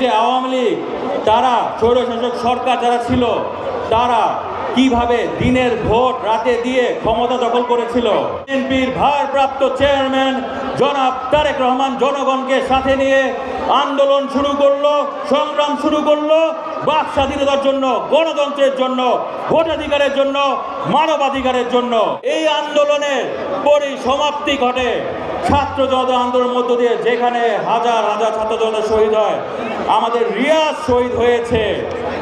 যে আওয়ামী লীগ তারা স্বৈরশাসক সরকার যারা ছিল তারা কিভাবে দিনের ভোট রাতে দিয়ে ক্ষমতা দখল করেছিল। বিএনপির ভারপ্রাপ্ত চেয়ারম্যান জনাব তারেক রহমান জনগণকে সাথে নিয়ে আন্দোলন শুরু করলো, সংগ্রাম শুরু করলো বাক স্বাধীনতার জন্য, গণতন্ত্রের জন্য, ভোটাধিকারের জন্য, মানবাধিকারের জন্য। এই আন্দোলনের পরিসমাপ্তি ঘটে ছাত্র জনতা আন্দোলনের মধ্য দিয়ে, যেখানে হাজার হাজার ছাত্র জনতা শহীদ হয়। আমাদের রিয়াজ শহীদ হয়েছে,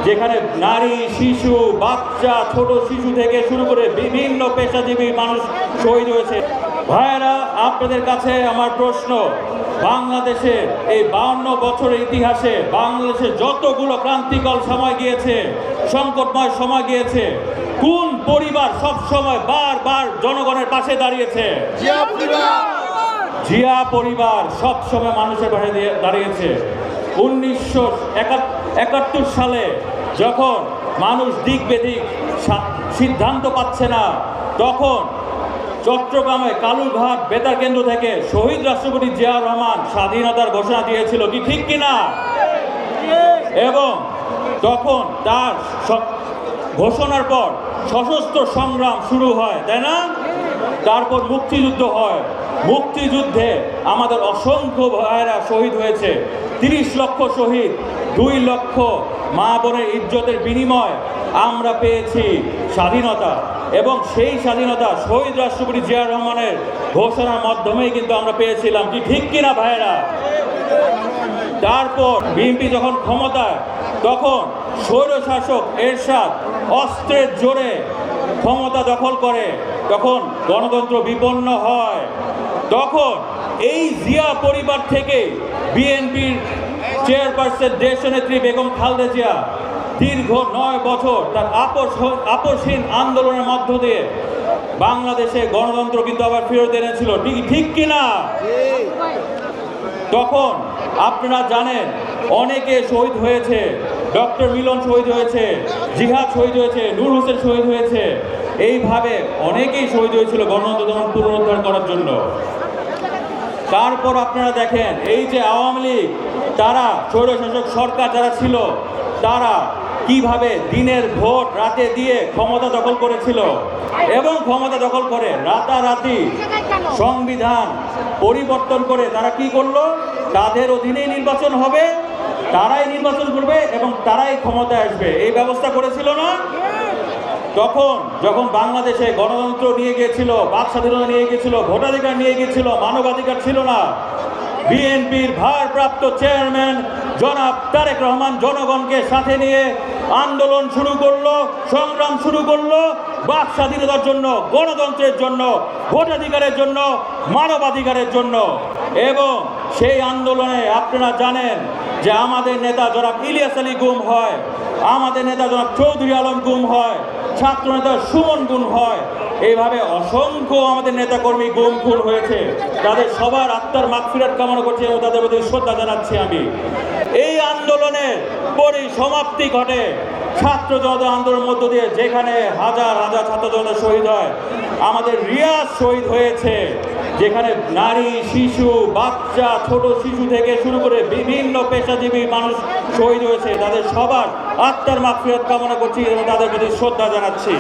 যেখানে নারী, শিশু, বাচ্চা, ছোট শিশু থেকে শুরু করে বিভিন্ন পেশাজীবী মানুষ শহীদ হয়েছে। ভাইয়েরা, আপনাদের কাছে আমার প্রশ্ন, বাংলাদেশের এই 52 বছরের ইতিহাসে বাংলাদেশে যতগুলো ক্রান্তিকাল সময় গিয়েছে, সংকটময় সময় গিয়েছে, কোন পরিবার সব সময় বারবার জনগণের পাশে দাঁড়িয়েছে? জিয়া পরিবার সব সময় মানুষের পাশে দাঁড়িয়েছে। 1971 সালে যখন মানুষ দিক বেদিক সিদ্ধান্ত পাচ্ছে না, তখন চট্টগ্রামে কালুরঘাট বেতার কেন্দ্র থেকে শহীদ রাষ্ট্রপতি জিয়া রহমান স্বাধীনতার ঘোষণা দিয়েছিল, কি ঠিক কিনা? এবং তখন তার ঘোষণার পর সশস্ত্র সংগ্রাম শুরু হয়, তাই না? তারপর মুক্তিযুদ্ধ হয়। মুক্তিযুদ্ধে আমাদের অসংখ্য ভাইয়েরা শহীদ হয়েছে। 30 লক্ষ শহীদ, 2 লক্ষ মা বোনের ইজ্জতের বিনিময় আমরা পেয়েছি স্বাধীনতা। এবং সেই স্বাধীনতা শহীদ রাষ্ট্রপতি জিয়া রহমানের ঘোষণার মাধ্যমেই কিন্তু আমরা পেয়েছিলাম, কি ঠিক কিনা ভাইয়েরা? তারপর বিএনপি যখন ক্ষমতায়, তখন স্বৈরশাসক এরশাদ অস্ত্রের জোরে ক্ষমতা দখল করে, তখন গণতন্ত্র বিপন্ন হয়। তখন এই জিয়া পরিবার থেকে বিএনপির চেয়ারপারসন দেশনেত্রী বেগম খালেদা জিয়া দীর্ঘ 9 বছর তার আপোষহীন আন্দোলনের মধ্য দিয়ে বাংলাদেশে গণতন্ত্র কিন্তু আবার ফেরত এনেছিল, ঠিক কিনা? তখন আপনারা জানেন অনেকে শহীদ হয়েছে, ডক্টর মিলন শহীদ হয়েছে, জিহাদ শহীদ হয়েছে, নূর হোসেন শহীদ হয়েছে, এইভাবে অনেকেই শহীদ হয়েছিল গণতন্ত্র পুনরুদ্ধার করার জন্য। তারপর আপনারা দেখেন এই যে আওয়ামী লীগ তারা স্বৈরশাসক সরকার যারা ছিল তারা কিভাবে দিনের ভোট রাতে দিয়ে ক্ষমতা দখল করেছিল, এবং ক্ষমতা দখল করে রাতারাতি সংবিধান পরিবর্তন করে তারা কি করলো, তাদের অধীনেই নির্বাচন হবে, তারাই নির্বাচন করবে এবং তারাই ক্ষমতায় আসবে, এই ব্যবস্থা করেছিল না? তখন যখন বাংলাদেশে গণতন্ত্র নিয়ে গিয়েছিল, বাক স্বাধীনতা নিয়ে গিয়েছিল, ভোটাধিকার নিয়ে গিয়েছিল, মানবাধিকার ছিল না, বিএনপির ভারপ্রাপ্ত চেয়ারম্যান জনাব তারেক রহমান জনগণকে সাথে নিয়ে আন্দোলন শুরু করলো, সংগ্রাম শুরু করলো বাক স্বাধীনতার জন্য, গণতন্ত্রের জন্য, ভোটাধিকারের জন্য, মানবাধিকারের জন্য। এবং সেই আন্দোলনে আপনারা জানেন যে আমাদের নেতা জনাব ইলিয়াস আলী গুম হয়, আমাদের নেতা জনাব চৌধুরী আলম গুম হয়, ছাত্র নেতা সুমন গুম হয়, এইভাবে অসংখ্য আমাদের নেতাকর্মী গুম খুন হয়েছে। তাদের সবার আত্মার মাগফিরাত কামনা করছি এবং তাদের প্রতি শ্রদ্ধা জানাচ্ছি আমি। এই আন্দোলনের পরিসমাপ্তি ঘটে ছাত্র জনতা আন্দোলনের মধ্য দিয়ে, যেখানে হাজার হাজার ছাত্র জনতা শহীদ হয়। আমাদের রিয়াজ শহীদ হয়েছে, যেখানে নারী, শিশু, বাচ্চা, ছোট শিশু থেকে শুরু করে বিভিন্ন পেশাজীবী মানুষ শহীদ হয়েছে। তাদের সবার আত্মার মাগফিরাত কামনা করছি এবং তাদের প্রতি শ্রদ্ধা জানাচ্ছি।